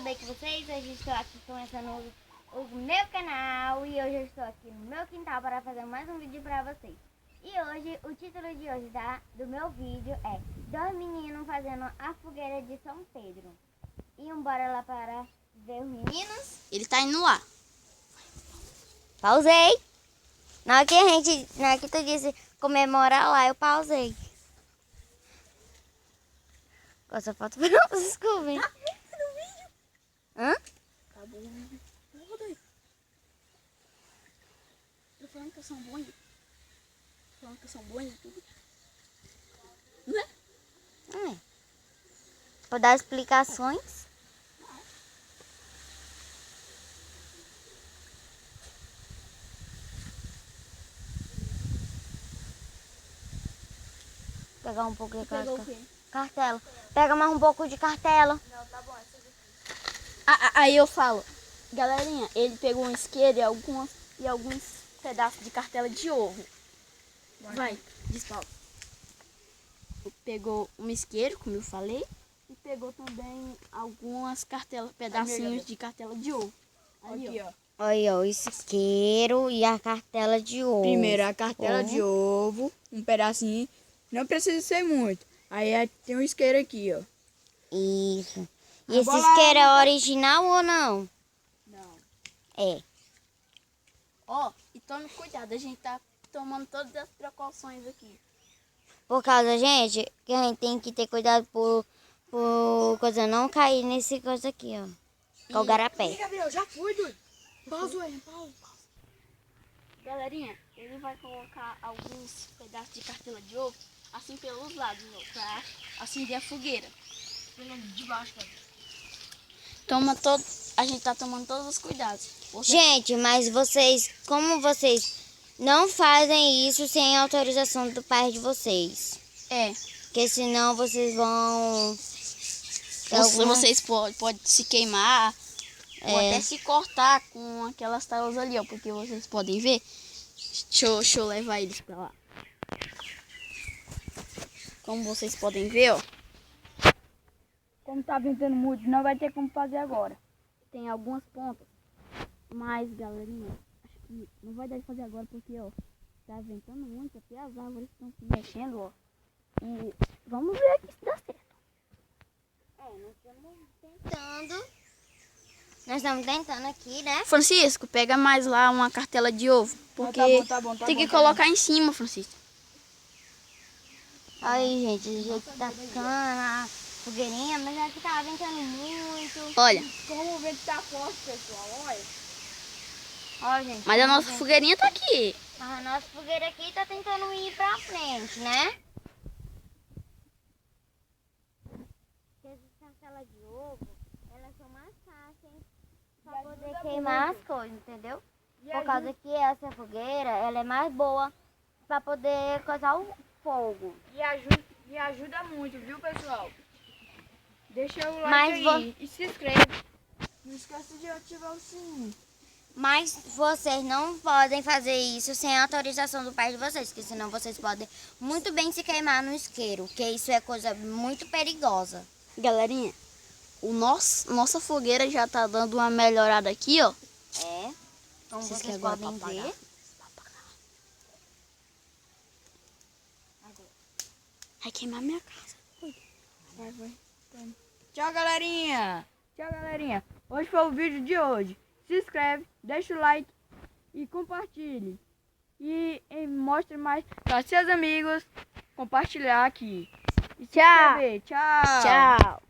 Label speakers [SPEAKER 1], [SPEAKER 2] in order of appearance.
[SPEAKER 1] tudo bem com vocês? Hoje estou aqui começando o meu canal e hoje eu estou aqui no meu quintal para fazer mais um vídeo para vocês. E hoje, o título de hoje do meu vídeo é Dois meninos fazendo a fogueira de São Pedro. E bora lá para ver os meninos.
[SPEAKER 2] Ele tá indo lá.
[SPEAKER 1] Pausei. Na hora que tu disse comemorar lá, eu pausei. Essa foto foi não, vocês desculpem.
[SPEAKER 2] Tá no vídeo?
[SPEAKER 1] Hã?
[SPEAKER 2] Tá bom. Tô falando que eu sou bom em... Falando que eu sou bom em tudo. Não é?
[SPEAKER 1] Vou dar explicações. Pegar um pouco de
[SPEAKER 2] Pegou o quê?
[SPEAKER 1] cartela. Pega mais um pouco de cartela.
[SPEAKER 2] Não, tá bom. Aí eu falo, galerinha, ele pegou um isqueiro e alguns pedaços de cartela de ovo. Vai, diz Paulo. Pegou um isqueiro, como eu falei, e pegou também algumas cartelas, pedacinhos de cartela de ovo. Aí,
[SPEAKER 3] Aqui, ó.
[SPEAKER 1] Olha, o isqueiro e a cartela de ovo.
[SPEAKER 3] Primeiro a cartela de ovo, um pedacinho. Não precisa ser muito. Aí tem um isqueiro aqui, ó.
[SPEAKER 1] Isso. E
[SPEAKER 3] A
[SPEAKER 1] esse
[SPEAKER 3] bola
[SPEAKER 1] isqueiro é
[SPEAKER 3] não tá-
[SPEAKER 1] original ou não?
[SPEAKER 3] Não.
[SPEAKER 1] É.
[SPEAKER 2] ó, e tome cuidado, a gente tá tomando todas as precauções aqui.
[SPEAKER 1] Por causa, gente, que a gente tem que ter cuidado por coisa não cair nesse coisa aqui, ó. Que é o garapé.
[SPEAKER 3] Gabriel, já fui, doido. Pausa aí, pausa.
[SPEAKER 2] Galerinha, ele vai colocar alguns pedaços de cartela de ovo, assim pelos lados, ó, pra acender a fogueira.
[SPEAKER 3] De baixo, cara.
[SPEAKER 2] A gente tá tomando todos os cuidados.
[SPEAKER 1] Gente, mas como vocês não fazem isso sem autorização do pai de vocês.
[SPEAKER 2] É,
[SPEAKER 1] Porque senão vocês vão...
[SPEAKER 2] vocês podem se queimar, ou até se cortar com aquelas tábuas ali, ó, porque vocês podem ver. Deixa eu levar eles pra lá. Como vocês podem ver, ó,
[SPEAKER 3] Como tá ventando muito, não vai ter como fazer agora.
[SPEAKER 2] tem algumas pontas. Mas, galerinha, acho que não vai dar de fazer agora porque, ó, tá ventando muito, até as árvores estão se mexendo, ó. E vamos ver aqui se dá certo.
[SPEAKER 1] Nós estamos tentando aqui, né?
[SPEAKER 2] Francisco, pega mais lá uma cartela de ovo, porque
[SPEAKER 3] Tá bom.
[SPEAKER 2] tem que colocar em cima, Francisco.
[SPEAKER 1] Aí, gente, do jeito que tá ficando a fogueirinha, mas aqui tá ventando muito.
[SPEAKER 2] Olha,
[SPEAKER 3] Como o vento tá forte, pessoal, olha.
[SPEAKER 1] Ó, gente.
[SPEAKER 2] mas a nossa fogueirinha tá aqui.
[SPEAKER 1] Mas a nossa fogueira aqui tá tentando ir pra frente, né? Essas cartelas de ovo, elas são mais fáceis pra poder queimar as coisas, entendeu? Por causa que essa fogueira, ela é mais boa pra poder causar o fogo.
[SPEAKER 3] E ajuda muito, viu, pessoal? Deixa o
[SPEAKER 1] Mas
[SPEAKER 3] like aí e se inscreve. Não esqueça de ativar o sininho.
[SPEAKER 1] Mas vocês não podem fazer isso sem a autorização do pai de vocês, porque senão vocês podem muito bem se queimar no isqueiro, que isso é coisa muito perigosa.
[SPEAKER 2] Galerinha, nossa fogueira já tá dando uma melhorada aqui, ó.
[SPEAKER 1] É, como
[SPEAKER 2] Vocês
[SPEAKER 1] vocês
[SPEAKER 2] querem agora
[SPEAKER 1] podem
[SPEAKER 2] pra apagar?
[SPEAKER 1] ver.
[SPEAKER 2] Vai queimar minha casa.
[SPEAKER 3] Vai. Tchau, galerinha. Hoje foi o vídeo de hoje. Se inscreve, deixa o like e compartilhe. E mostre mais para seus amigos. Compartilhar aqui. E se inscrever. Tchau.
[SPEAKER 2] Tchau.